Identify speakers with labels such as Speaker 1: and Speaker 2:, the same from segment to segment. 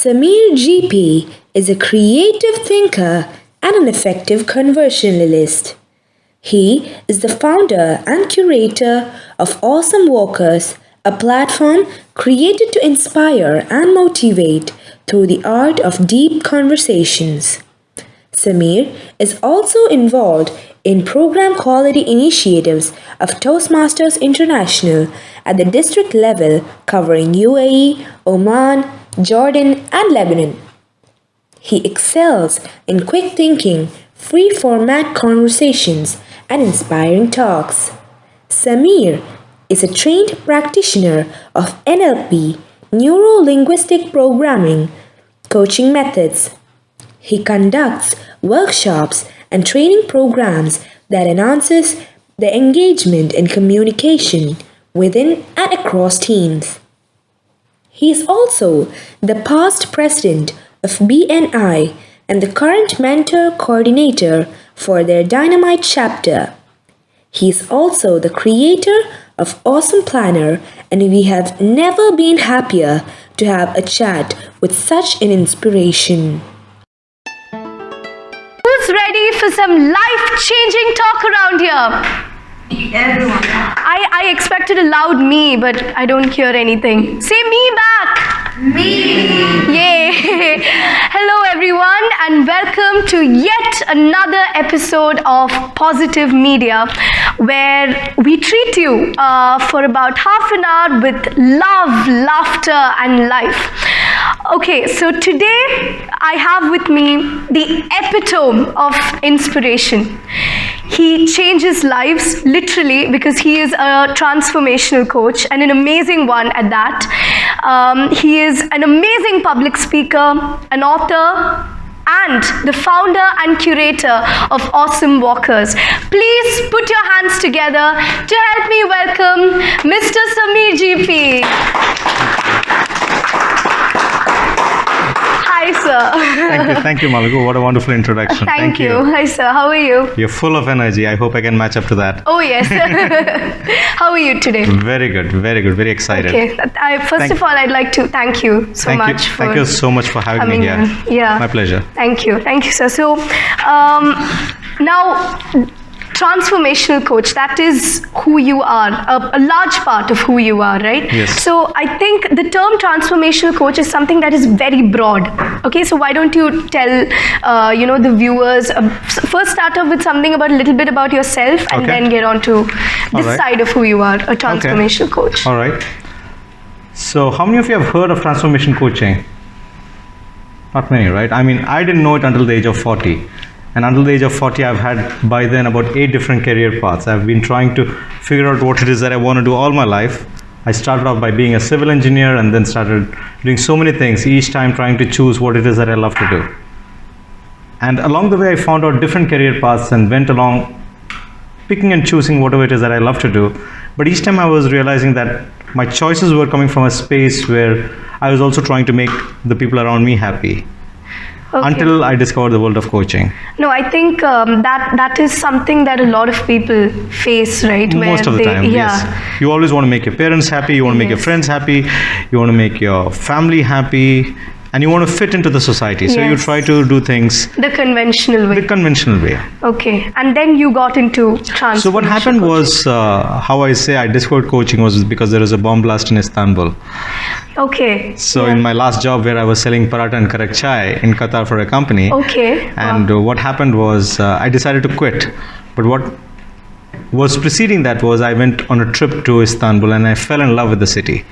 Speaker 1: Samir Geepee is a creative thinker and an effective conversationalist. He is the founder and curator of Awesome Walkers, a platform created to inspire and motivate through the art of deep conversations. Samir is also involved in program quality initiatives of Toastmasters International at the district level covering UAE, Oman, Jordan, and Lebanon. He excels in quick thinking, free format conversations, and inspiring talks. Samir is a trained practitioner of NLP, Neuro-Linguistic Programming, coaching methods. He conducts workshops and training programs that enhances the engagement and communication within and across teams. He is also the past president of BNI and the current mentor coordinator for their Dynamite chapter. He is also the creator of Awesome Planner, and we have never been happier to have a chat with such an inspiration.
Speaker 2: Who's ready for some life-changing talk around here?
Speaker 3: Everyone.
Speaker 2: I expected a loud me, but I don't hear anything. Say me back.
Speaker 3: Me.
Speaker 2: Yay. Hello everyone and welcome to yet another episode of Positive Media, where we treat you for about half an hour with love, laughter and life. Okay, so today I have with me the epitome of inspiration. He changes lives literally because he is a transformational coach and an amazing one at that. He is an amazing public speaker, an author, and the founder and curator of Awesome Walkers. Please put your hands together to help me welcome Mr. Samir Geepee. Hi, sir.
Speaker 4: Thank you, Malagu. What a wonderful introduction.
Speaker 2: Thank you. Hi, sir. How are you?
Speaker 4: You're full of energy. I hope I can match up to that.
Speaker 2: Oh, yes. How are you today?
Speaker 4: Very good, very excited.
Speaker 2: Okay. First of all, I'd like to thank you so much for
Speaker 4: Thank you so much for having me here.
Speaker 2: Yeah.
Speaker 4: My pleasure.
Speaker 2: Thank you, sir. So, now, transformational coach, that is who you are, a large part of who you are, right?
Speaker 4: Yes.
Speaker 2: So I think the term transformational coach is something that is very broad. Okay, so why don't you tell the viewers, first start off with something about a little bit about yourself and then get on to this side of who you are, a transformational coach.
Speaker 4: All right. So how many of you have heard of transformation coaching? Not many, right? I mean, I didn't know it until the age of 40. And until the age of 40, I've had by then about 8 different career paths. I've been trying to figure out what it is that I want to do all my life. I started off by being a civil engineer and then started doing so many things, each time trying to choose what it is that I love to do. And along the way, I found out different career paths and went along picking and choosing whatever it is that I love to do. But each time I was realizing that my choices were coming from a space where I was also trying to make the people around me happy.
Speaker 2: Okay.
Speaker 4: Until I discovered the world of coaching.
Speaker 2: No, I think that is something that a lot of people face, right?
Speaker 4: Most of the time, yes. You always want to make your parents happy, you want to make your friends happy, you want to make your family happy, and you want to fit into the society. So you try to do things
Speaker 2: the conventional way. Okay, and then you got into transformation.
Speaker 4: So what happened was, how I say I discovered coaching was because there was a bomb blast in Istanbul.
Speaker 2: Okay.
Speaker 4: So in my last job where I was selling paratha and karak chai in Qatar for a company.
Speaker 2: Okay.
Speaker 4: And what happened was I decided to quit. But what was preceding that was I went on a trip to Istanbul and I fell in love with the city.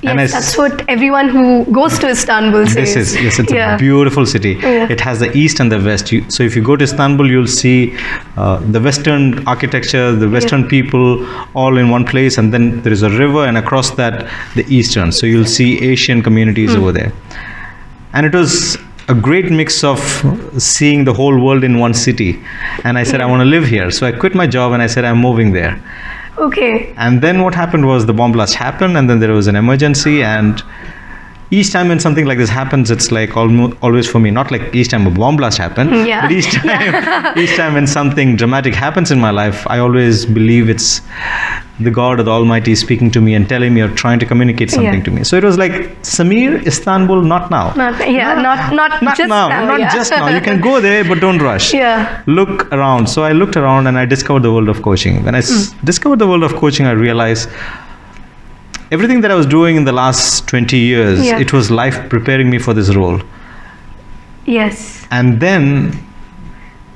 Speaker 2: Yes, that's what everyone who goes to Istanbul says.
Speaker 4: It's a beautiful city. Yeah. It has the east and the west. So if you go to Istanbul, you'll see the Western architecture, the Western people all in one place, and then there is a river, and across that, the Eastern. So you'll see Asian communities over there. And it was a great mix of seeing the whole world in one city. And I said, I want to live here. So I quit my job and I said, I'm moving there.
Speaker 2: Okay.
Speaker 4: And then what happened was the bomb blast happened, and then there was an emergency, and each time when something like this happens, it's like always for me, not like each time a bomb blast happened, but each time when something dramatic happens in my life, I always believe it's the God or the Almighty is speaking to me and telling me or trying to communicate something to me. So it was like, Samir, Istanbul, not now.
Speaker 2: Not just
Speaker 4: now. Not
Speaker 2: yeah.
Speaker 4: just now. You can go there, but don't rush.
Speaker 2: Yeah.
Speaker 4: Look around. So I looked around and I discovered the world of coaching. When I discovered the world of coaching, I realized everything that I was doing in the last 20 years, it was life preparing me for this role.
Speaker 2: Yes.
Speaker 4: And then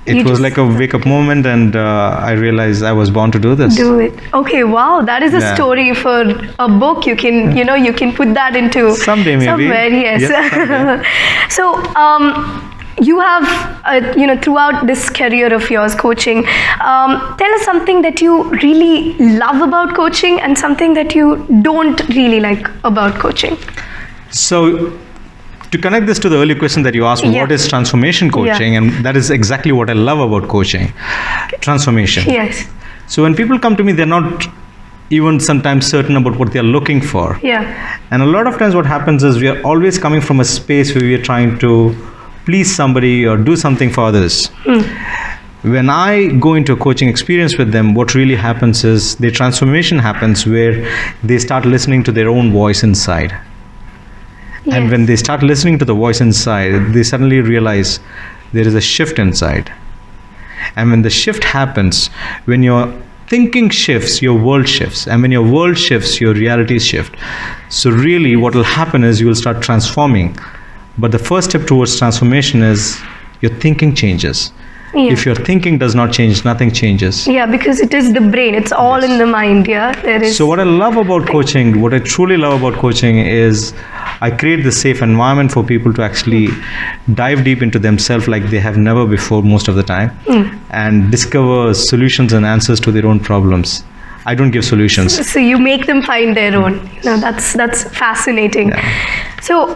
Speaker 4: it was like a wake-up moment, and I realized I was born to do this.
Speaker 2: Do it. Okay, wow, that is a story for a book. You can, you can put that into
Speaker 4: someday, maybe.
Speaker 2: Somewhere, yes.
Speaker 4: Someday.
Speaker 2: So, you have, throughout this career of yours, coaching, tell us something that you really love about coaching and something that you don't really like about coaching.
Speaker 4: So, to connect this to the earlier question that you asked, what is transformation coaching? And that is exactly what I love about coaching. Transformation.
Speaker 2: Yes.
Speaker 4: So when people come to me, they're not even sometimes certain about what they're looking for.
Speaker 2: Yeah.
Speaker 4: And a lot of times what happens is we are always coming from a space where we are trying to please somebody or do something for others. When I go into a coaching experience with them, what really happens is the transformation happens where they start listening to their own voice inside. And when they start listening to the voice inside, they suddenly realize there is a shift inside. And when the shift happens, when your thinking shifts, your world shifts. And when your world shifts, your realities shift. So really what will happen is you will start transforming. But the first step towards transformation is your thinking changes.
Speaker 2: Yeah.
Speaker 4: If your thinking does not change, nothing changes.
Speaker 2: Yeah, because it is the brain. It's all in the mind. Yeah, there is.
Speaker 4: So what I love about coaching, what I truly love about coaching is I create this safe environment for people to actually dive deep into themselves like they have never before most of the time and discover solutions and answers to their own problems. I don't give solutions.
Speaker 2: So you make them find their own. No, that's fascinating.
Speaker 4: Yeah.
Speaker 2: So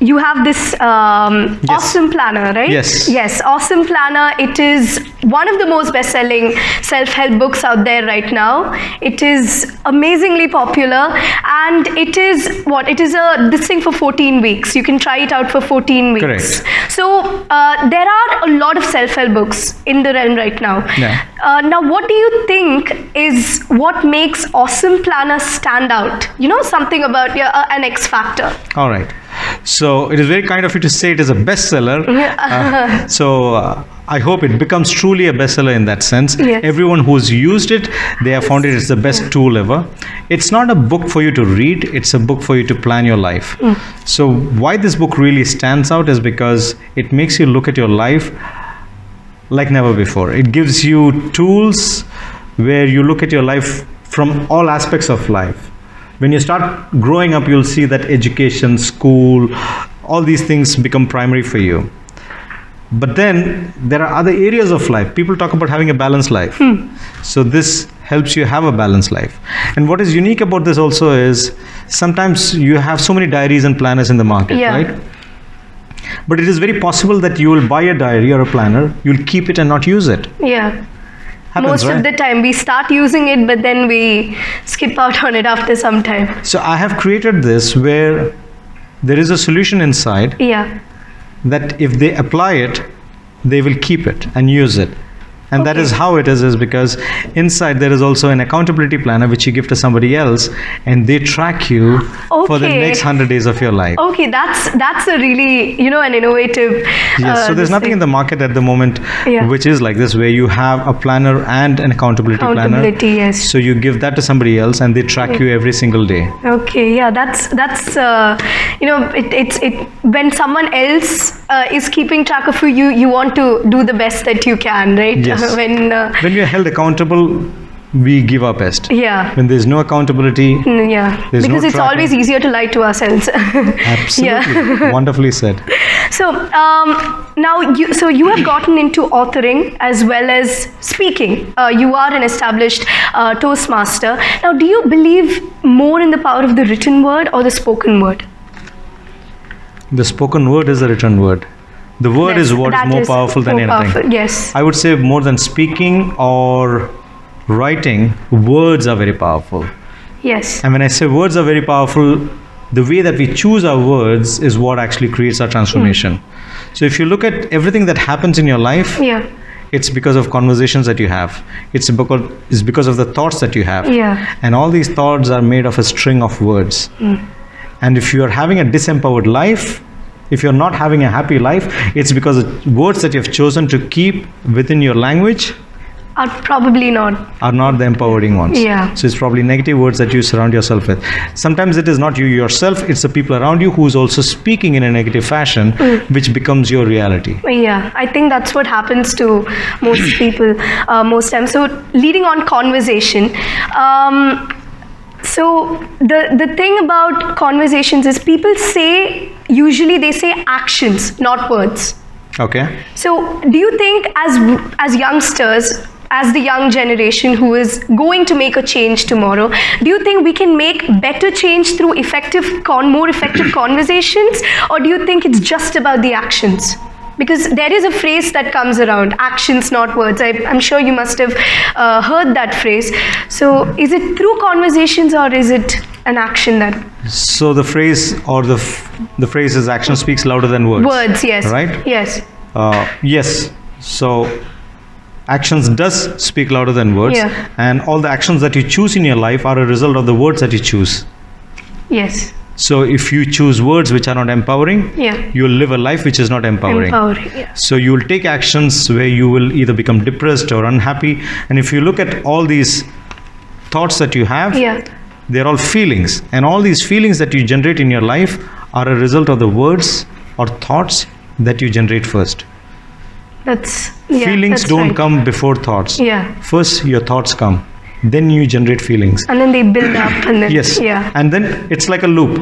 Speaker 2: you have this Awesome Planner, right?
Speaker 4: Yes.
Speaker 2: Yes, Awesome Planner. It is one of the most best-selling self-help books out there right now. It is amazingly popular, and it is this thing for 14 weeks. You can try it out for 14 weeks.
Speaker 4: Correct.
Speaker 2: So there are a lot of self-help books in the realm right now.
Speaker 4: Yeah.
Speaker 2: Now, what do you think is what makes Awesome Planner stand out? Something about an X factor.
Speaker 4: All right. So it is very kind of you to say it is a bestseller. I hope it becomes truly a bestseller in that sense.
Speaker 2: Yes.
Speaker 4: Everyone who's used it, they have found it is the best tool ever. It's not a book for you to read, it's a book for you to plan your life. So why this book really stands out is because it makes you look at your life like never before. It gives you tools where you look at your life from all aspects of life. When you start growing up, you'll see that education, school, all these things become primary for you. But then there are other areas of life. People talk about having a balanced life. So this helps you have a balanced life. And what is unique about this also is sometimes you have so many diaries and planners in the market, right? But it is very possible that you will buy a diary or a planner, you'll keep it and not use it.
Speaker 2: Yeah.
Speaker 4: Happens,
Speaker 2: Most of the time we start using it, but then we skip out on it after some time.
Speaker 4: So I have created this where there is a solution inside that if they apply it, they will keep it and use it. And that is how it is because inside there is also an accountability planner which you give to somebody else, and they track you for the next 100 days of your life.
Speaker 2: Okay, that's a really, an innovative.
Speaker 4: Yes, so there's nothing in the market at the moment which is like this, where you have a planner and an accountability planner.
Speaker 2: Yes.
Speaker 4: So you give that to somebody else and they track you every single day.
Speaker 2: Okay, yeah, that's it when someone else is keeping track of you want to do the best that you can, right?
Speaker 4: Yes.
Speaker 2: When
Speaker 4: we are held accountable, we give our best.
Speaker 2: Yeah.
Speaker 4: When there's no accountability,
Speaker 2: because
Speaker 4: no
Speaker 2: it's always easier to lie to ourselves.
Speaker 4: Absolutely. Wonderfully said.
Speaker 2: So now you have gotten into authoring as well as speaking. You are an established Toastmaster. Now, do you believe more in the power of the written word or the spoken word?
Speaker 4: The spoken word is the written word. The word is what is more powerful than anything.
Speaker 2: Yes.
Speaker 4: I would say more than speaking or writing, words are very powerful.
Speaker 2: Yes.
Speaker 4: And when I say words are very powerful, the way that we choose our words is what actually creates our transformation. So if you look at everything that happens in your life, It's because of conversations that you have. It's because of the thoughts that you have.
Speaker 2: Yeah.
Speaker 4: And all these thoughts are made of a string of words. And if you are having a disempowered life, if you're not having a happy life, it's because the words that you've chosen to keep within your language
Speaker 2: Are probably not.
Speaker 4: are not the empowering ones.
Speaker 2: Yeah.
Speaker 4: So it's probably negative words that you surround yourself with. Sometimes it is not you yourself, it's the people around you who's also speaking in a negative fashion, which becomes your reality.
Speaker 2: Yeah, I think that's what happens to most people most times. So leading on conversation. So the thing about conversations is people say, usually they say actions, not words.
Speaker 4: Okay.
Speaker 2: So do you think as youngsters, as the young generation who is going to make a change tomorrow, do you think we can make better change through more effective conversations, or do you think it's just about the actions? Because there is a phrase that comes around, actions not words. I'm sure you must have heard that phrase. So is it through conversations, or is it an action that...
Speaker 4: So the phrase or the phrase is action speaks louder than words.
Speaker 2: Words, yes.
Speaker 4: Right?
Speaker 2: Yes.
Speaker 4: Yes. So actions does speak louder than words.
Speaker 2: Yeah.
Speaker 4: And all the actions that you choose in your life are a result of the words that you choose.
Speaker 2: Yes.
Speaker 4: So if you choose words which are not empowering,
Speaker 2: Yeah.
Speaker 4: you will live a life which is not empowering.
Speaker 2: Empowering, yeah.
Speaker 4: So you will take actions where you will either become depressed or unhappy. And if you look at all these thoughts that you have,
Speaker 2: Yeah.
Speaker 4: they're all feelings. And all these feelings that you generate in your life are a result of the words or thoughts that you generate first. Feelings
Speaker 2: that's
Speaker 4: don't
Speaker 2: right.
Speaker 4: come before thoughts.
Speaker 2: Yeah.
Speaker 4: First your thoughts come, then you generate feelings.
Speaker 2: And then they build up, and then...
Speaker 4: Yes.
Speaker 2: Yeah.
Speaker 4: And then it's like a loop.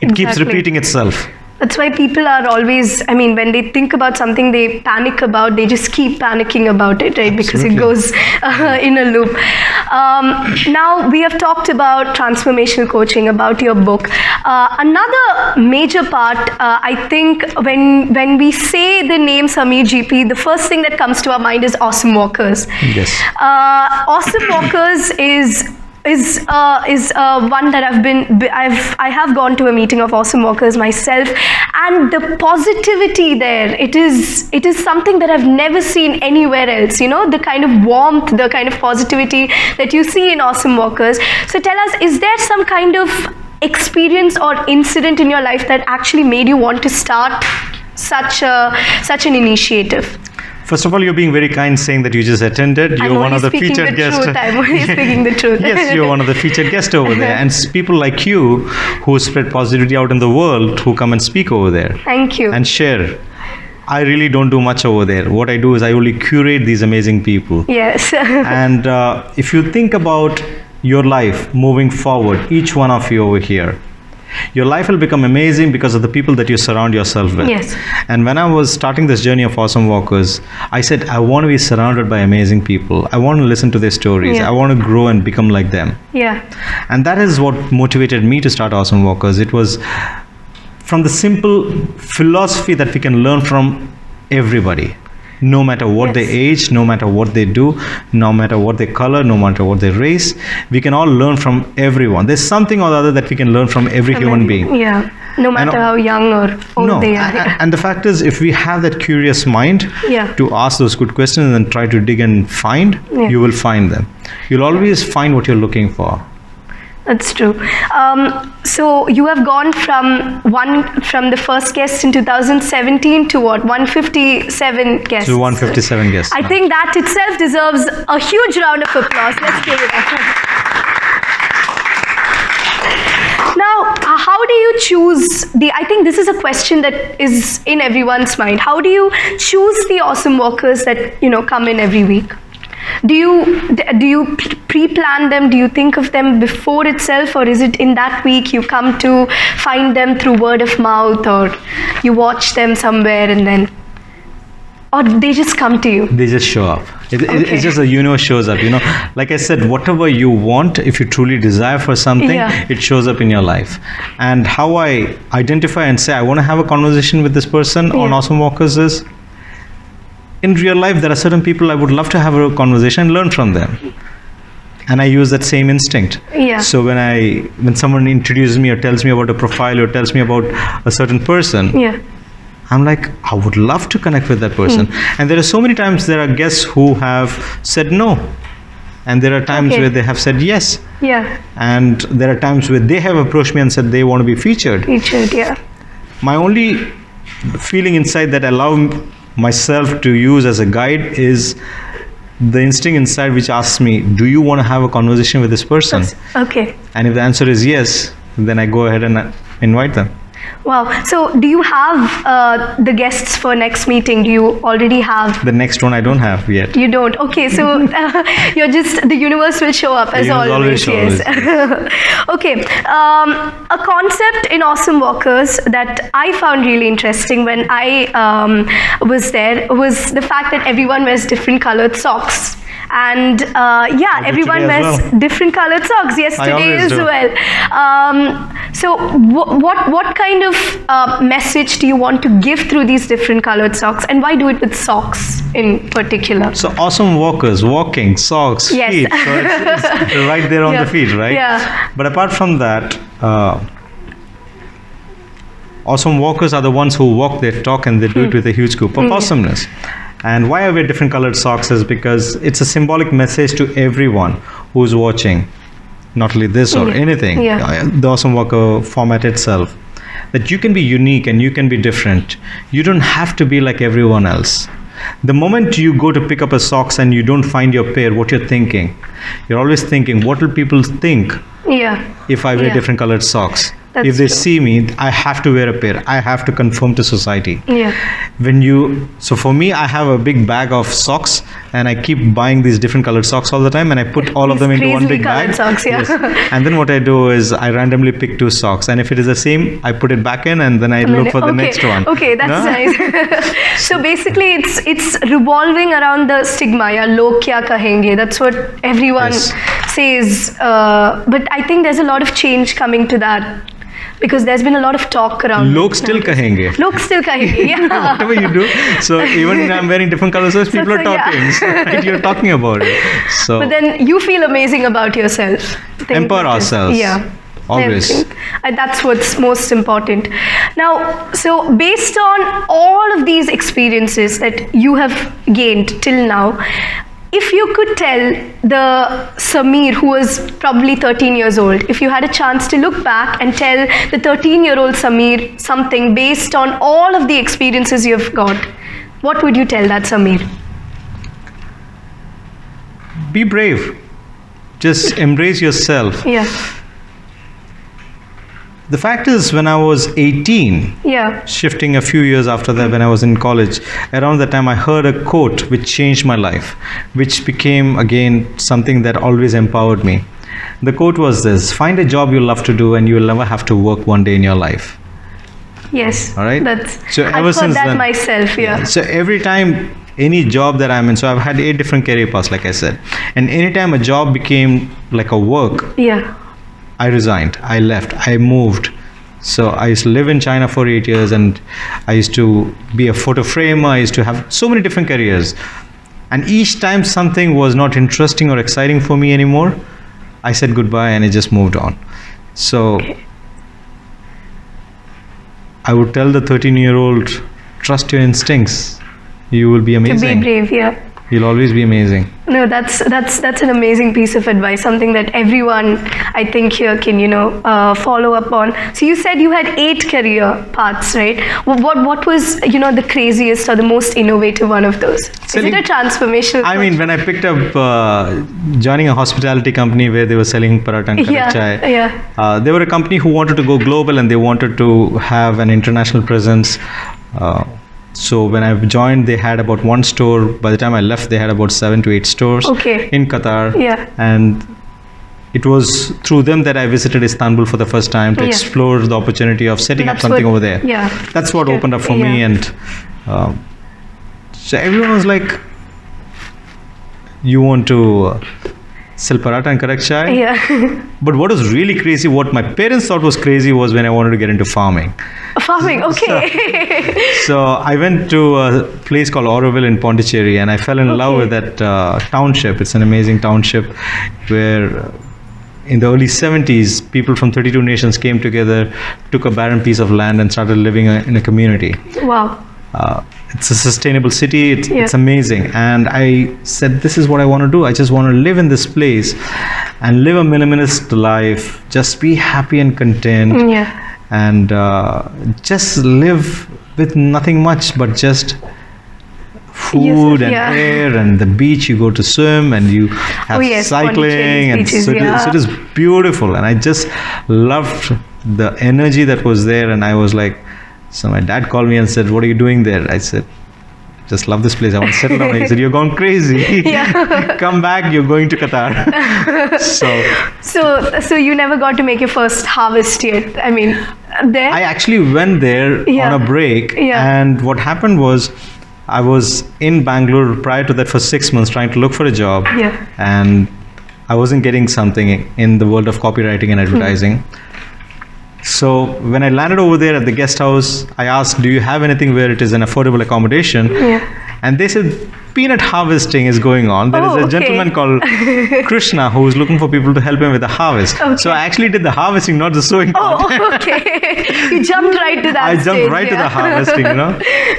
Speaker 4: It keeps
Speaker 2: Exactly.
Speaker 4: repeating itself.
Speaker 2: That's why people are always, I mean, when they think about something they panic about, they just keep panicking about it, right? Because it goes in a loop. Now, we have talked about transformational coaching, about your book. Another major part, I think, when we say the name Samir Geepee, the first thing that comes to our mind is Awesome Walkers.
Speaker 4: Yes.
Speaker 2: Awesome Walkers is one that I have gone to a meeting of Awesome Walkers myself, and the positivity there, it is something that I've never seen anywhere else. You know, the kind of warmth, the kind of positivity that you see in Awesome Walkers. So tell us, is there some kind of experience or incident in your life that actually made you want to start such an initiative?
Speaker 4: First of all, you're being very kind saying that you just attended. You're one of the featured guests.
Speaker 2: I'm only speaking the truth.
Speaker 4: Yes, you're one of the featured guests over there. And people like you who spread positivity out in the world who come and speak over there.
Speaker 2: Thank you.
Speaker 4: And share. I really don't do much over there. What I do is I only curate these amazing people.
Speaker 2: Yes.
Speaker 4: And if you think about your life moving forward, each one of you over here, your life will become amazing because of the people that you surround yourself with.
Speaker 2: Yes.
Speaker 4: And when I was starting this journey of Awesome Walkers, I said, I want to be surrounded by amazing people. I want to listen to their stories.
Speaker 2: Yeah.
Speaker 4: I want to grow and become like them.
Speaker 2: Yeah.
Speaker 4: And that is what motivated me to start Awesome Walkers. It was from the simple philosophy that we can learn from everybody. No matter what their age, no matter what they do, no matter what their color, no matter what their race, we can all learn from everyone. There's something or the other that we can learn from every human being.
Speaker 2: Yeah. No matter how young or old they are.
Speaker 4: And the fact is, if we have that curious mind
Speaker 2: Yeah.
Speaker 4: to ask those good questions and try to dig and find,
Speaker 2: Yeah.
Speaker 4: you will find them. You'll always find what you're looking for.
Speaker 2: That's true. So you have gone from the first guest in 2017 to what, 157 guests.
Speaker 4: To 157 guests.
Speaker 2: I think that itself deserves a huge round of applause. Let's give it up. Now, how do you choose I think this is a question that is in everyone's mind. How do you choose the Awesome Walkers that, come in every week? Do you pre-plan them? Do you think of them before itself, or is it in that week you come to find them through word of mouth, or you watch them somewhere and then, or they just come to you?
Speaker 4: They just show up. It's just the universe shows up. Like I said, whatever you want, if you truly desire for something,
Speaker 2: Yeah.
Speaker 4: it shows up in your life. And how I identify and say I want to have a conversation with this person on
Speaker 2: Yeah.
Speaker 4: Awesome Walkers is, in real life, there are certain people I would love to have a conversation and learn from them. And I use that same instinct.
Speaker 2: Yeah.
Speaker 4: So when someone introduces me or tells me about a profile or tells me about a certain person,
Speaker 2: Yeah.
Speaker 4: I'm like, I would love to connect with that person. And there are so many times there are guests who have said no. And there are times where they have said yes.
Speaker 2: Yeah.
Speaker 4: And there are times where they have approached me and said they want to be featured.
Speaker 2: Featured, yeah.
Speaker 4: My only feeling inside that I allow myself to use as a guide is the instinct inside which asks me, do you want to have a conversation with this person?
Speaker 2: Okay.
Speaker 4: And if the answer is yes, then I go ahead and invite them.
Speaker 2: Wow. So do you have the guests for next meeting? Do you already have?
Speaker 4: The next one I don't have yet.
Speaker 2: You don't? Okay. So you're just, the universe will show up as always. Yes. Okay. A concept in Awesome Walkers that I found really interesting when I was there was the fact that everyone wears different colored socks. And everyone wears different colored socks. Yes, today as well. So what kind of message do you want to give through these different colored socks, and why do it with socks in particular?
Speaker 4: So Awesome Walkers, walking, socks,
Speaker 2: yes.
Speaker 4: feet. So it's right there on the feet, right?
Speaker 2: Yeah.
Speaker 4: But apart from that, Awesome Walkers are the ones who walk their talk, and they do it with a huge scoop of awesomeness. And why I wear different colored socks is because it's a symbolic message to everyone who's watching, not only this or anything, the Awesome Walker format itself, that you can be unique and you can be different. You don't have to be like everyone else. The moment you go to pick up a socks and you don't find your pair, what you're thinking? You're always thinking, what will people think if I wear different colored socks? If they see me, I have to wear a pair. I have to conform to society.
Speaker 2: Yeah.
Speaker 4: So for me, I have a big bag of socks, and I keep buying these different colored socks all the time, and I put all of them into one big bag.
Speaker 2: Socks, yeah.
Speaker 4: Yes. And then what I do is I randomly pick 2 socks, and if it is the same, I put it back in, and then I look for the next one.
Speaker 2: Okay, that's nice. So basically, it's revolving around the stigma. Ya log kya kahenge? That's what everyone says. But I think there's a lot of change coming to that. Because there's been a lot of talk around.
Speaker 4: Log still kahenge.
Speaker 2: Log still kahenge, yeah.
Speaker 4: Whatever you do. So even when I'm wearing different colors, people are talking. So, right? You're talking about it. So.
Speaker 2: But then you feel amazing about yourself.
Speaker 4: Empower ourselves.
Speaker 2: Yeah.
Speaker 4: Always.
Speaker 2: That's what's most important. Now, so based on all of these experiences that you have gained till now, if you could tell the Samir who was probably 13 years old, if you had a chance to look back and tell the 13-year-old Samir something based on all of the experiences you've got, what would you tell that Samir?
Speaker 4: Be brave. Just embrace yourself.
Speaker 2: Yeah.
Speaker 4: The fact is, when I was 18, shifting a few years after that when I was in college, around that time I heard a quote which changed my life, which became again something that always empowered me. The quote was this: find a job you love to do and you will never have to work one day in your life.
Speaker 2: Yes.
Speaker 4: All right?
Speaker 2: So I've heard that myself,
Speaker 4: So every time, any job that I'm in, so I've had 8 different career paths, like I said, and anytime a job became like a work, I resigned, I left, I moved. So I used to live in China for 8 years, and I used to be a photo framer. I used to have so many different careers. And each time something was not interesting or exciting for me anymore, I said goodbye and I just moved on. So I would tell the 13-year-old, trust your instincts. You will be amazing.
Speaker 2: To be brave,
Speaker 4: You'll always be amazing.
Speaker 2: No, that's an amazing piece of advice. Something that everyone, I think, here can follow up on. So you said you had 8 career paths, right? What was the craziest or the most innovative one of those? Is it a transformational?
Speaker 4: I mean, when I picked up joining a hospitality company where they were selling paratha and karak chai, they were a company who wanted to go global and they wanted to have an international presence. So when I joined, they had about 1 store. By the time I left, they had about 7 to 8 stores in Qatar. And it was through them that I visited Istanbul for the first time to explore the opportunity of setting up something over there. That's what opened up for me. And so everyone was like, you want to sell paratha and karak chai? But what was really crazy, what my parents thought was crazy, was when I wanted to get into farming.
Speaker 2: Farming, okay.
Speaker 4: So I went to a place called Auroville in Pondicherry, and I fell in love with that township. It's an amazing township where in the early 70s, people from 32 nations came together, took a barren piece of land, and started living in a community.
Speaker 2: Wow.
Speaker 4: It's a sustainable city. It's
Speaker 2: Yeah.
Speaker 4: amazing. And I said, this is what I want to do. I just want to live in this place and live a minimalist life. Just be happy and content.
Speaker 2: Yeah.
Speaker 4: And just live with nothing much but just food and
Speaker 2: yeah.
Speaker 4: air and the beach. You go to swim and you have
Speaker 2: Oh, yes,
Speaker 4: cycling,
Speaker 2: Pondicherry
Speaker 4: and
Speaker 2: beaches,
Speaker 4: so,
Speaker 2: yeah.
Speaker 4: it is beautiful. And I just loved the energy that was there. And I was like, so my dad called me and said, what are you doing there? I said, just love this place. I want to settle down. He said, you're gone crazy.
Speaker 2: Yeah.
Speaker 4: Come back. You're going to Qatar.
Speaker 2: So you never got to make your first harvest yet. I mean, there.
Speaker 4: I actually went there
Speaker 2: Yeah.
Speaker 4: on a break.
Speaker 2: Yeah.
Speaker 4: And what happened was, I was in Bangalore prior to that for 6 months trying to look for a job.
Speaker 2: Yeah.
Speaker 4: And I wasn't getting something in the world of copywriting and advertising. So when I landed over there at the guest house, I asked, do you have anything where it is an affordable accommodation?
Speaker 2: Yeah.
Speaker 4: And they said, peanut harvesting is going on. There is
Speaker 2: Oh,
Speaker 4: a
Speaker 2: okay.
Speaker 4: gentleman called Krishna who is looking for people to help him with the harvest.
Speaker 2: Okay.
Speaker 4: So I actually did the harvesting, not the sowing part.
Speaker 2: Oh, okay. You jumped right to that.
Speaker 4: I jumped
Speaker 2: stage,
Speaker 4: right to
Speaker 2: yeah.
Speaker 4: the harvesting,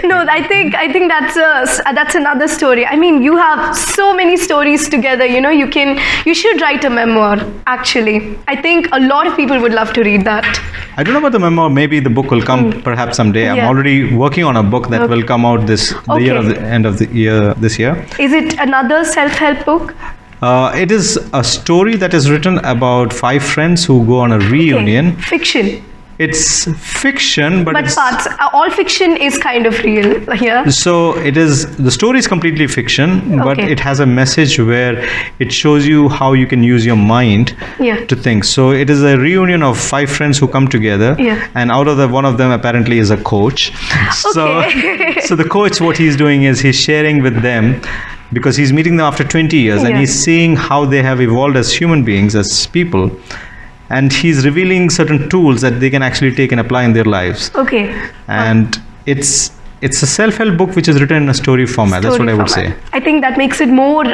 Speaker 2: No, I think that's another story. I mean, you have so many stories together. You should write a memoir. Actually, I think a lot of people would love to read that.
Speaker 4: I don't know about the memoir. Maybe the book will come perhaps someday. I'm
Speaker 2: Yeah.
Speaker 4: already working on a book that will come out end of the year this year.
Speaker 2: Is it another self-help book?
Speaker 4: It is a story that is written about 5 friends who go on a reunion.
Speaker 2: Okay. Fiction,
Speaker 4: It's fiction, but
Speaker 2: but
Speaker 4: it's,
Speaker 2: parts. All fiction is kind of real here.
Speaker 4: so the story is completely fiction, but
Speaker 2: Okay.
Speaker 4: it has a message where it shows you how you can use your mind
Speaker 2: Yeah.
Speaker 4: to think. So it is a reunion of 5 friends who come together,
Speaker 2: Yeah.
Speaker 4: and out of one of them apparently is a coach.
Speaker 2: Okay.
Speaker 4: So the coach, what he's doing is he's sharing with them, because he's meeting them after 20 years, and
Speaker 2: Yeah.
Speaker 4: he's seeing how they have evolved as human beings, as people. And he's revealing certain tools that they can actually take and apply in their lives.
Speaker 2: Okay.
Speaker 4: And it's a self-help book which is written in a story format. That's what I would say.
Speaker 2: I think that makes it more,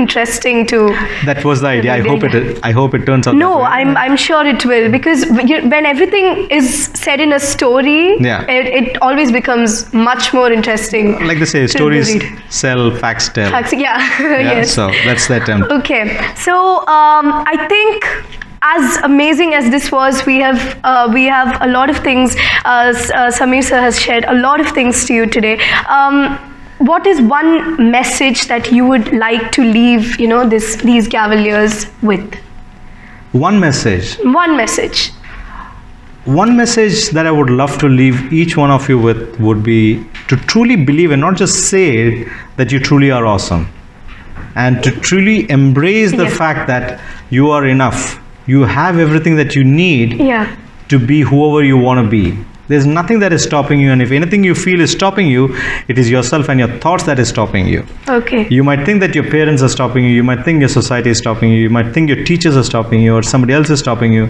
Speaker 2: interesting to.
Speaker 4: That was the idea. I hope it turns out.
Speaker 2: No,
Speaker 4: that way.
Speaker 2: I'm sure it will, because when everything is said in a story,
Speaker 4: Yeah.
Speaker 2: it always becomes much more interesting.
Speaker 4: Like they say,
Speaker 2: to
Speaker 4: stories
Speaker 2: read.
Speaker 4: sell, facts tell.
Speaker 2: Yeah.
Speaker 4: Yeah,
Speaker 2: Yes.
Speaker 4: so that's the attempt.
Speaker 2: Okay, so I think as amazing as this was, we have a lot of things. Samir sir has shared a lot of things to you today. What is one message that you would like to leave, these Cavaliers with?
Speaker 4: One message.
Speaker 2: One message.
Speaker 4: One message that I would love to leave each one of you with would be to truly believe and not just say it, that you truly are awesome. And to truly embrace the
Speaker 2: Yes.
Speaker 4: fact that you are enough. You have everything that you need
Speaker 2: Yeah.
Speaker 4: to be whoever you want to be. There's nothing that is stopping you, and if anything you feel is stopping you, it is yourself and your thoughts that is stopping you.
Speaker 2: Okay.
Speaker 4: You might think that your parents are stopping you, you might think your society is stopping you, you might think your teachers are stopping you, or somebody else is stopping you,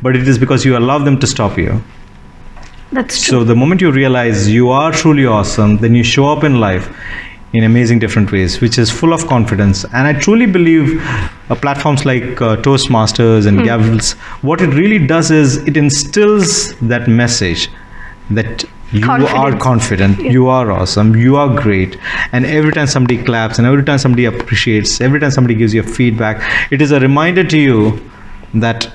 Speaker 4: but it is because you allow them to stop you.
Speaker 2: That's true.
Speaker 4: So the moment you realize you are truly awesome, then you show up in life in amazing different ways, which is full of confidence. And I truly believe platforms like Toastmasters and Gavels, what it really does is it instills that message that you are
Speaker 2: Confidence.
Speaker 4: confident, you are awesome, you are great. And every time somebody claps, and every time somebody appreciates, every time somebody gives you feedback, it is a reminder to you that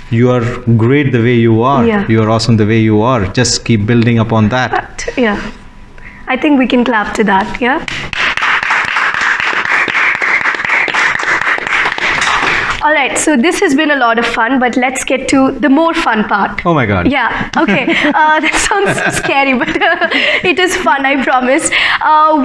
Speaker 4: you are great the way you are.
Speaker 2: Yeah.
Speaker 4: You are awesome the way you are. Just keep building upon that.
Speaker 2: Yeah. I think we can clap to that, yeah? All right, so this has been a lot of fun, but let's get to the more fun part.
Speaker 4: Oh my God.
Speaker 2: Yeah, okay. That sounds scary, but it is fun, I promise.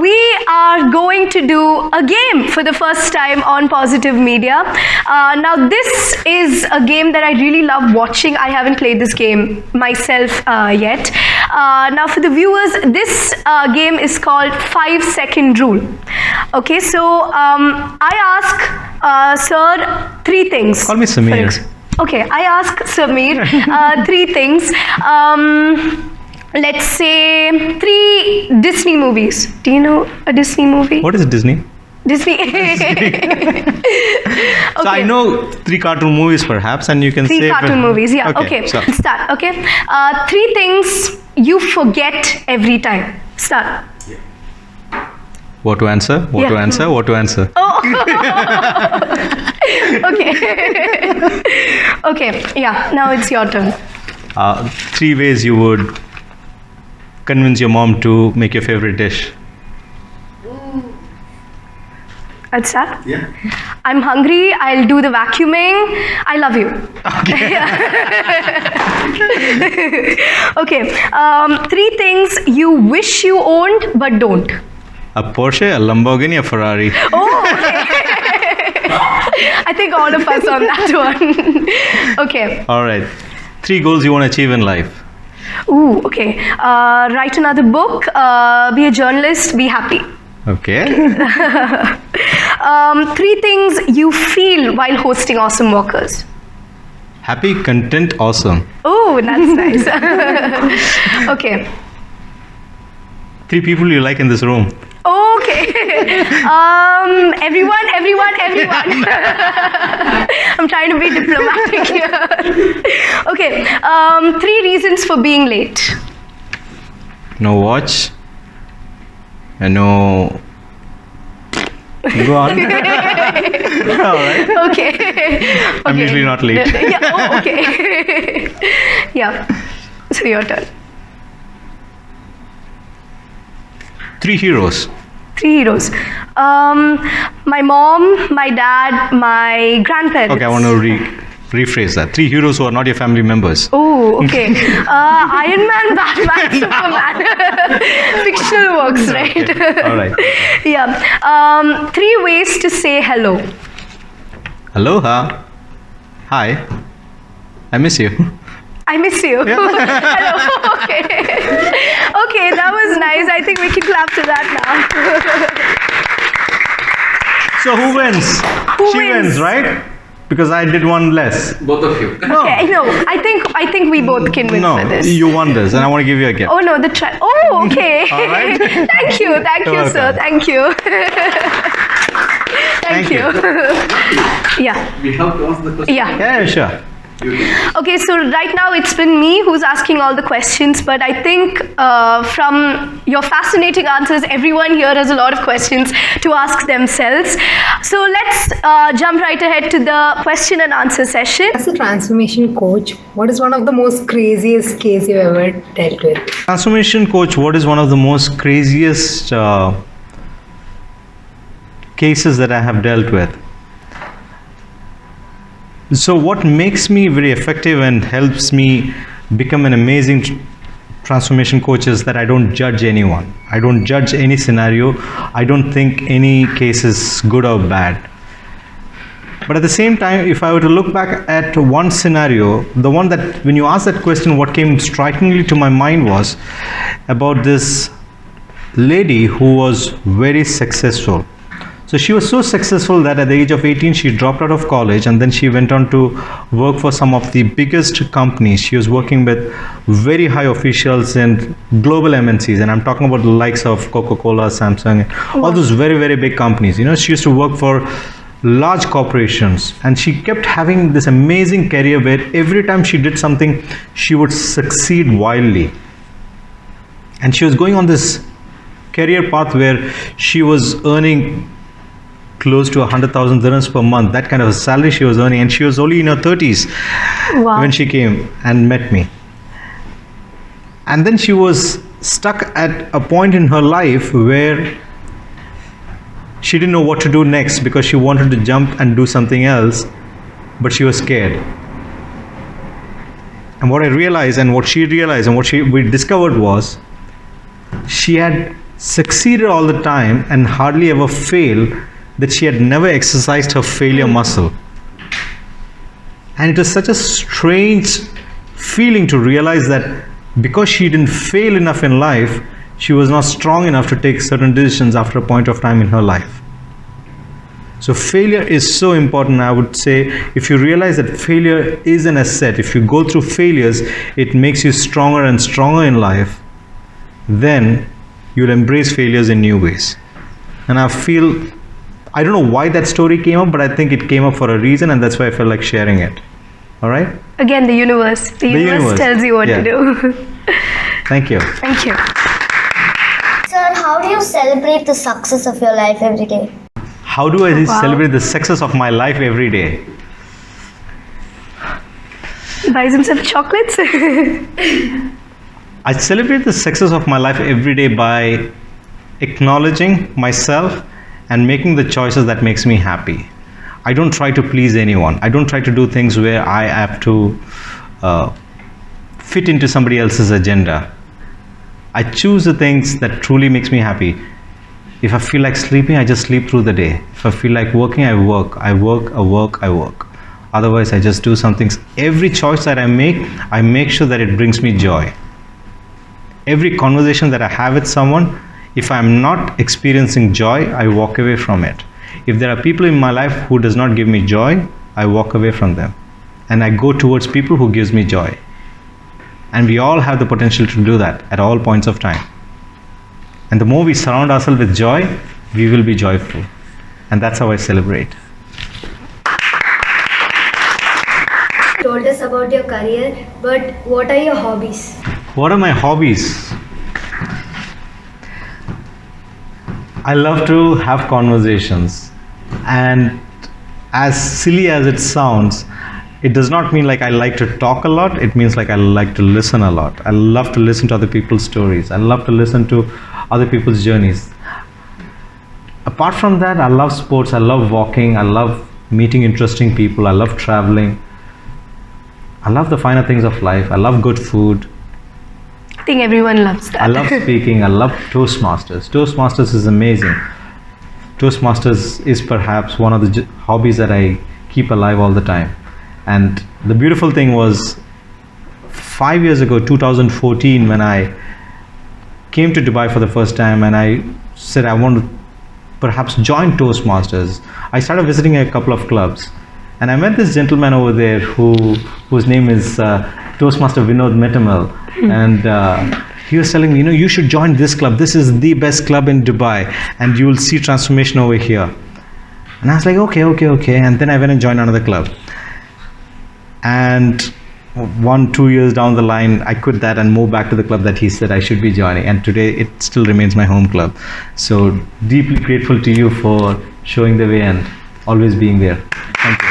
Speaker 2: We are going to do a game for the first time on Positive Media. Now, this is a game that I really love watching. I haven't played this game myself yet. Now, for the viewers, this game is called 5-second rule. Okay, so I ask Sir 3 things.
Speaker 4: Call me Samir.
Speaker 2: Okay, I ask Samir 3 things. Let's say 3 Disney movies. Do you know a Disney movie?
Speaker 4: What is Disney?
Speaker 2: Disney.
Speaker 4: So I know 3 cartoon movies perhaps, and you can
Speaker 2: 3
Speaker 4: say
Speaker 2: cartoon movies, yeah. Okay,
Speaker 4: so
Speaker 2: let's start. Okay, 3 things you forget every time. Start.
Speaker 4: what to answer? What
Speaker 2: Yeah.
Speaker 4: to answer? What to answer?
Speaker 2: Okay. Okay, yeah. Now it's your turn.
Speaker 4: 3 ways you would convince your mom to make your favorite dish.
Speaker 2: Let's start.
Speaker 4: Yeah.
Speaker 2: I'm hungry. I'll do the vacuuming. I love you. Okay. 3 things you wish you owned but don't.
Speaker 4: A Porsche, a Lamborghini, a Ferrari.
Speaker 2: Oh, okay. I think all of us on that one. Okay.
Speaker 4: All right. 3 goals you want to achieve in life.
Speaker 2: Ooh, okay. Write another book. Be a journalist. Be happy.
Speaker 4: Okay.
Speaker 2: 3 things you feel while hosting Awesome Walkers.
Speaker 4: Happy, content, awesome.
Speaker 2: Oh, that's nice. Okay.
Speaker 4: 3 people you like in this room.
Speaker 2: Okay. Everyone. I'm trying to be diplomatic here. Okay. 3 reasons for being late.
Speaker 4: No watch. And no. Go on. All right.
Speaker 2: Okay.
Speaker 4: I'm usually not late.
Speaker 2: Yeah. Oh, okay. Yeah. So your turn.
Speaker 4: 3 heroes.
Speaker 2: 3 heroes. My mom, my dad, my grandparents.
Speaker 4: Okay, I want to rephrase that. 3 heroes who are not your family members.
Speaker 2: Oh, okay. Iron Man, Batman, Superman. Fictional works, right?
Speaker 4: Okay. All right.
Speaker 2: Yeah. 3 ways to say hello.
Speaker 4: Aloha. Hi. I miss you.
Speaker 2: I miss you. Hello. Okay. Okay, that was nice. I think we can clap to that now.
Speaker 4: So who wins?
Speaker 2: Who
Speaker 4: She
Speaker 2: wins?
Speaker 4: wins, right? Because I did one less.
Speaker 5: Both of you.
Speaker 4: No.
Speaker 2: Okay, no. I think we both can win
Speaker 4: No,
Speaker 2: for this.
Speaker 4: you won this, and I want to give you a gift.
Speaker 2: Oh no, the try. Oh, okay.
Speaker 4: All right.
Speaker 2: Thank you,
Speaker 4: You're
Speaker 2: sir.
Speaker 4: welcome.
Speaker 2: Thank you. Thank you. Yeah,
Speaker 5: We have to ask the question.
Speaker 2: yeah.
Speaker 4: Yeah, sure.
Speaker 2: Okay, so right now it's been me who's asking all the questions, but I think from your fascinating answers, everyone here has a lot of questions to ask themselves. So let's jump right ahead to the question and answer session.
Speaker 6: As a transformation coach, what is one of the most craziest case you've ever dealt with?
Speaker 4: Transformation coach, what is one of the most craziest cases that I have dealt with? So what makes me very effective and helps me become an amazing transformation coach is that I don't judge anyone. I don't judge any scenario. I don't think any case is good or bad. But at the same time, if I were to look back at one scenario, the one that when you asked that question, what came strikingly to my mind was about this lady who was very successful. So she was so successful that at the age of 18 she dropped out of college, and then she went on to work for some of the biggest companies. She was working with very high officials in global MNCs, and I'm talking about the likes of Coca-Cola, Samsung, all those very, very big companies. You know, she used to work for large corporations, and she kept having this amazing career where every time she did something she would succeed wildly. And she was going on this career path where she was earning close to 100,000 dirhams per month, that kind of a salary she was earning, and she was only in her 30s
Speaker 2: Wow.
Speaker 4: when she came and met me. And then she was stuck at a point in her life where she didn't know what to do next, because she wanted to jump and do something else, but she was scared. And what I realized, and what she realized, and what we discovered was she had succeeded all the time and hardly ever failed, that she had never exercised her failure muscle. And it was such a strange feeling to realize that because she didn't fail enough in life, she was not strong enough to take certain decisions after a point of time in her life. So failure is so important. I would say if you realize that failure is an asset, if you go through failures, it makes you stronger and stronger in life, then you'll embrace failures in new ways. And I feel I don't know why that story came up, but I think it came up for a reason, and that's why I felt like sharing it. All right?
Speaker 2: Again, the universe. The universe tells you what to do.
Speaker 4: Thank you.
Speaker 2: Thank you.
Speaker 5: Sir, how do you celebrate the success of your life every day?
Speaker 4: How do I celebrate the success of my life every day?
Speaker 2: He buys himself chocolates.
Speaker 4: I celebrate the success of my life every day by acknowledging myself and making the choices that makes me happy. I don't try to please anyone. I don't try to do things where I have to fit into somebody else's agenda. I choose the things that truly makes me happy. If I feel like sleeping, I just sleep through the day. If I feel like working, I work. I work. Otherwise, I just do some things. Every choice that I make sure that it brings me joy. Every conversation that I have with someone, if I'm not experiencing joy, I walk away from it. If there are people in my life who does not give me joy, I walk away from them. And I go towards people who gives me joy. And we all have the potential to do that at all points of time. And the more we surround ourselves with joy, we will be joyful. And that's how I celebrate.
Speaker 5: You told us about your career, but what are your hobbies?
Speaker 4: What are my hobbies? I love to have conversations, and as silly as it sounds, it does not mean like I like to talk a lot. It means like I like to listen a lot. I love to listen to other people's stories. I love to listen to other people's journeys. Apart from that, I love sports. I love walking. I love meeting interesting people. I love traveling. I love the finer things of life. I love good food.
Speaker 2: I think everyone loves that.
Speaker 4: I love speaking. I love Toastmasters. Toastmasters is amazing. Toastmasters is perhaps one of the hobbies that I keep alive all the time. And the beautiful thing was 5 years ago, 2014, when I came to Dubai for the first time and I said I want to perhaps join Toastmasters. I started visiting a couple of clubs and I met this gentleman over there whose name is Toastmaster Vinod Metamal. And he was telling me, you should join this club. This is the best club in Dubai and you will see transformation over here. And I was like, okay. And then I went and joined another club. And 1-2 years down the line, I quit that and moved back to the club that he said I should be joining. And today it still remains my home club. So deeply grateful to you for showing the way and always being there. Thank you.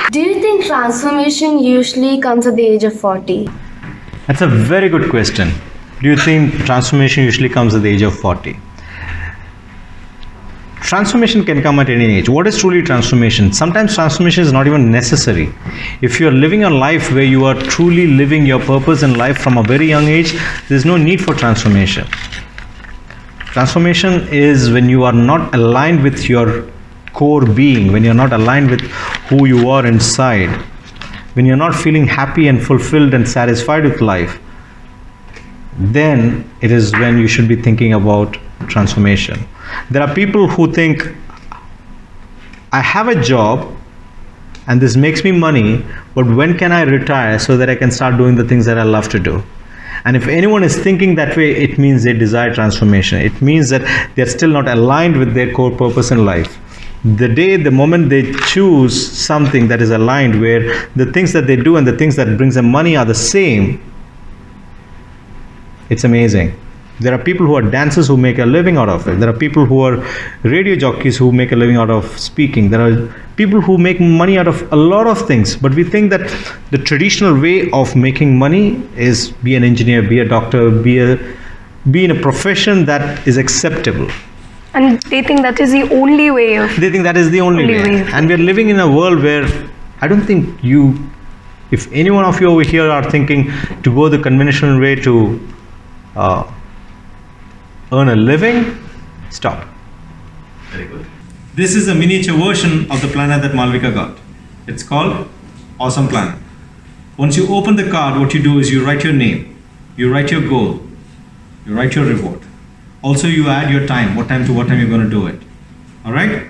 Speaker 5: Do you think transformation usually comes at the age of 40?
Speaker 4: That's a very good question. Do you think transformation usually comes at the age of 40? Transformation can come at any age. What is truly transformation? Sometimes transformation is not even necessary. If you are living a life where you are truly living your purpose in life from a very young age, there is no need for transformation. Transformation is when you are not aligned with your core being, when you're not aligned with who you are inside, when you're not feeling happy and fulfilled and satisfied with life, then it is when you should be thinking about transformation. There are people who think, I have a job and this makes me money, but when can I retire so that I can start doing the things that I love to do? And if anyone is thinking that way, it means they desire transformation. It means that they're still not aligned with their core purpose in life. The moment they choose something that is aligned, where the things that they do and the things that brings them money are the same, it's amazing. There are people who are dancers who make a living out of it. There are people who are radio jockeys who make a living out of speaking. There are people who make money out of a lot of things. But we think that the traditional way of making money is be an engineer, be a doctor, be in a profession that is acceptable.
Speaker 2: And they think that is the only way of...
Speaker 4: They think that is the only way. And we are living in a world where I don't think if any one of you over here are thinking to go the conventional way to earn a living, stop. Very good. This is a miniature version of the planner that Malvika got. It's called Awesome Planner. Once you open the card, what you do is you write your name, you write your goal, you write your reward. Also, you add your time, what time to what time you're going to do it. All right?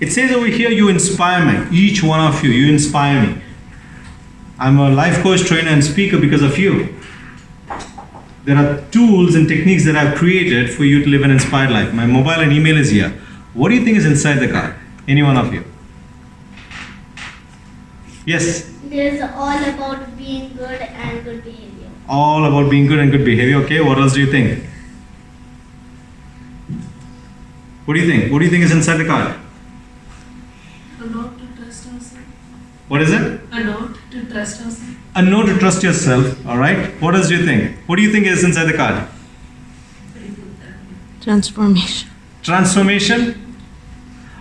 Speaker 4: It says over here, you inspire me. Each one of you, you inspire me. I'm a life coach, trainer, and speaker because of you. there are tools and techniques that I've created for you to live an inspired life. My mobile and email is here. What do you think is inside the card? Any one of you? Yes?
Speaker 5: It is all about being good and good behavior.
Speaker 4: All about being good and good behavior. Okay, what else do you think? What do you think? What do you think is inside the card?
Speaker 3: A note to trust ourselves.
Speaker 4: What is it?
Speaker 3: A note to trust ourselves.
Speaker 4: A note to trust yourself. All right. What else do you think? What do you think is inside the card?
Speaker 3: Transformation.
Speaker 4: Transformation.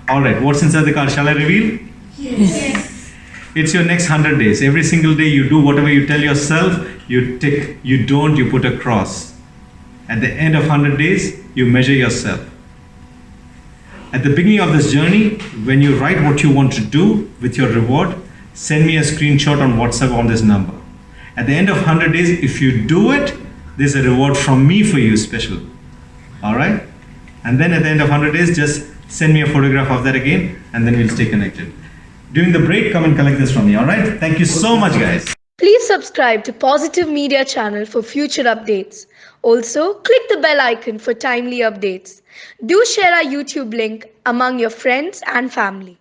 Speaker 4: All right. What's inside the card? Shall I reveal?
Speaker 3: Yes.
Speaker 4: It's your next 100 days. Every single day you do whatever you tell yourself, you tick. You don't, you put a cross. At the end of 100 days, you measure yourself. At the beginning of this journey, when you write what you want to do with your reward, send me a screenshot on WhatsApp on this number. At the end of 100 days, if you do it, there's a reward from me for you special. All right? And then at the end of 100 days, just send me a photograph of that again, and then we'll stay connected. During the break, come and collect this from me. All right? Thank you so much, guys.
Speaker 2: Please subscribe to Positive Media channel for future updates. Also, click the bell icon for timely updates. Do share our YouTube link among your friends and family.